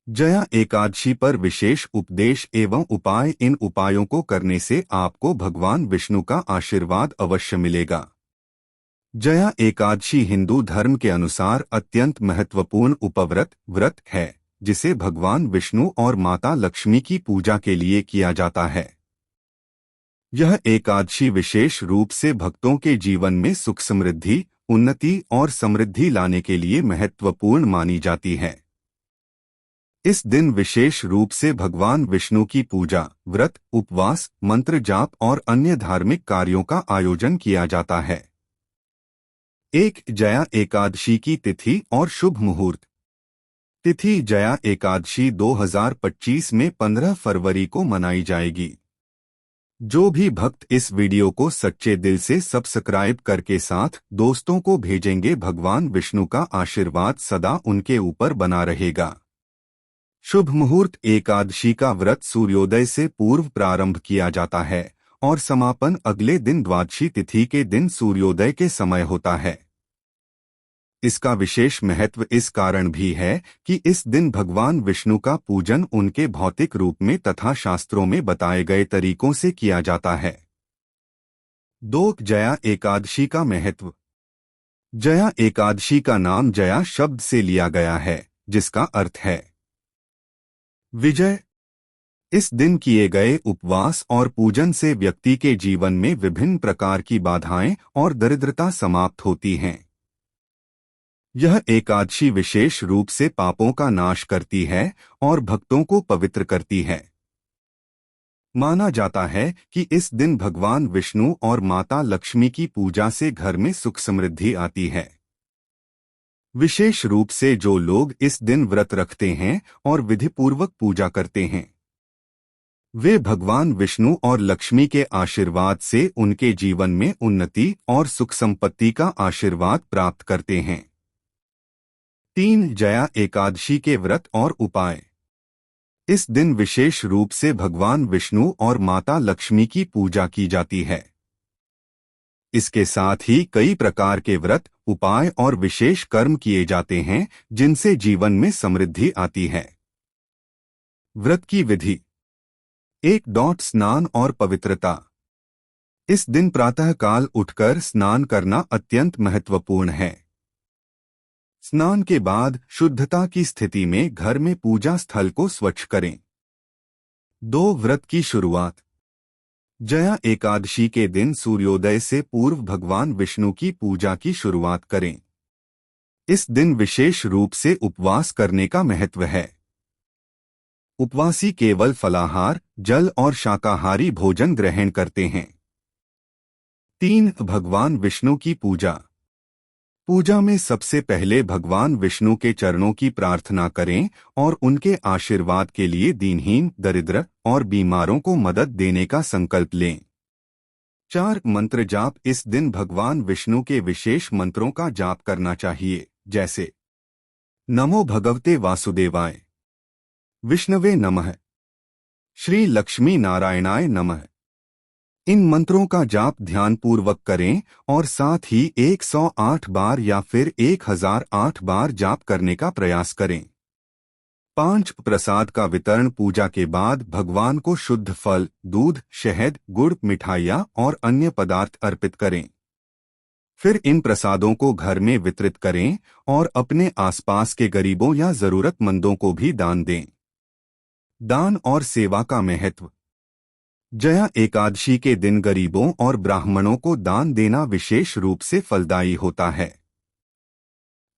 जया एकादशी पर विशेष उपदेश एवं उपाय। इन उपायों को करने से आपको भगवान विष्णु का आशीर्वाद अवश्य मिलेगा। जया एकादशी हिंदू धर्म के अनुसार अत्यंत महत्वपूर्ण उपव्रत व्रत है, जिसे भगवान विष्णु और माता लक्ष्मी की पूजा के लिए किया जाता है। यह एकादशी विशेष रूप से भक्तों के जीवन में सुख समृद्धि, उन्नति और समृद्धि लाने के लिए महत्वपूर्ण मानी जाती है। इस दिन विशेष रूप से भगवान विष्णु की पूजा, व्रत, उपवास, मंत्र जाप और अन्य धार्मिक कार्यों का आयोजन किया जाता है। एक जया एकादशी की तिथि और शुभ मुहूर्त। तिथि जया एकादशी 2025 में 15 फरवरी को मनाई जाएगी। जो भी भक्त इस वीडियो को सच्चे दिल से सब्सक्राइब करके साथ दोस्तों को भेजेंगे, भगवान विष्णु का आशीर्वाद सदा उनके ऊपर बना रहेगा। शुभ मुहूर्त। एकादशी का व्रत सूर्योदय से पूर्व प्रारंभ किया जाता है और समापन अगले दिन द्वादशी तिथि के दिन सूर्योदय के समय होता है। इसका विशेष महत्व इस कारण भी है कि इस दिन भगवान विष्णु का पूजन उनके भौतिक रूप में तथा शास्त्रों में बताए गए तरीकों से किया जाता है। 2 जया एकादशी का महत्व। जया एकादशी का नाम जया शब्द से लिया गया है, जिसका अर्थ है विजय। इस दिन किए गए उपवास और पूजन से व्यक्ति के जीवन में विभिन्न प्रकार की बाधाएं और दरिद्रता समाप्त होती हैं। यह एकादशी विशेष रूप से पापों का नाश करती है और भक्तों को पवित्र करती है। माना जाता है कि इस दिन भगवान विष्णु और माता लक्ष्मी की पूजा से घर में सुख समृद्धि आती है। विशेष रूप से जो लोग इस दिन व्रत रखते हैं और विधिपूर्वक पूजा करते हैं, वे भगवान विष्णु और लक्ष्मी के आशीर्वाद से उनके जीवन में उन्नति और सुख संपत्ति का आशीर्वाद प्राप्त करते हैं। 3 जया एकादशी के व्रत और उपाय। इस दिन विशेष रूप से भगवान विष्णु और माता लक्ष्मी की पूजा की जाती है। इसके साथ ही कई प्रकार के व्रत, उपाय और विशेष कर्म किए जाते हैं, जिनसे जीवन में समृद्धि आती है। व्रत की विधि। 1. स्नान और पवित्रता। इस दिन प्रातःकाल उठकर स्नान करना अत्यंत महत्वपूर्ण है। स्नान के बाद शुद्धता की स्थिति में घर में पूजा स्थल को स्वच्छ करें। 2. व्रत की शुरुआत। जया एकादशी के दिन सूर्योदय से पूर्व भगवान विष्णु की पूजा की शुरुआत करें। इस दिन विशेष रूप से उपवास करने का महत्व है। उपवासी केवल फलाहार, जल और शाकाहारी भोजन ग्रहण करते हैं। 3. भगवान विष्णु की पूजा। पूजा में सबसे पहले भगवान विष्णु के चरणों की प्रार्थना करें और उनके आशीर्वाद के लिए दीनहीन, दरिद्र और बीमारों को मदद देने का संकल्प लें। 4. मंत्र जाप। इस दिन भगवान विष्णु के विशेष मंत्रों का जाप करना चाहिए, जैसे नमो भगवते वासुदेवाय, विष्णवे नमः, श्री लक्ष्मी नारायणाय नमः। इन मंत्रों का जाप ध्यानपूर्वक करें और साथ ही 108 बार या फिर 1008 बार जाप करने का प्रयास करें। 5. प्रसाद का वितरण। पूजा के बाद भगवान को शुद्ध फल, दूध, शहद, गुड़, मिठाइयाँ और अन्य पदार्थ अर्पित करें। फिर इन प्रसादों को घर में वितरित करें और अपने आसपास के गरीबों या जरूरतमंदों को भी दान दें। दान और सेवा का महत्व। जया एकादशी के दिन गरीबों और ब्राह्मणों को दान देना विशेष रूप से फलदायी होता है।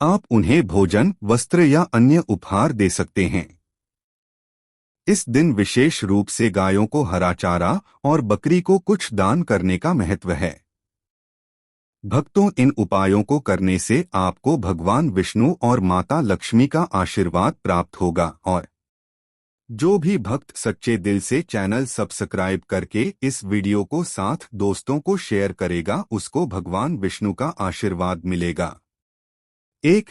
आप उन्हें भोजन, वस्त्र या अन्य उपहार दे सकते हैं। इस दिन विशेष रूप से गायों को हरा चारा और बकरी को कुछ दान करने का महत्व है। भक्तों, इन उपायों को करने से आपको भगवान विष्णु और माता लक्ष्मी का आशीर्वाद प्राप्त होगा और जो भी भक्त सच्चे दिल से चैनल सब्सक्राइब करके इस वीडियो को साथ दोस्तों को शेयर करेगा, उसको भगवान विष्णु का आशीर्वाद मिलेगा। 1.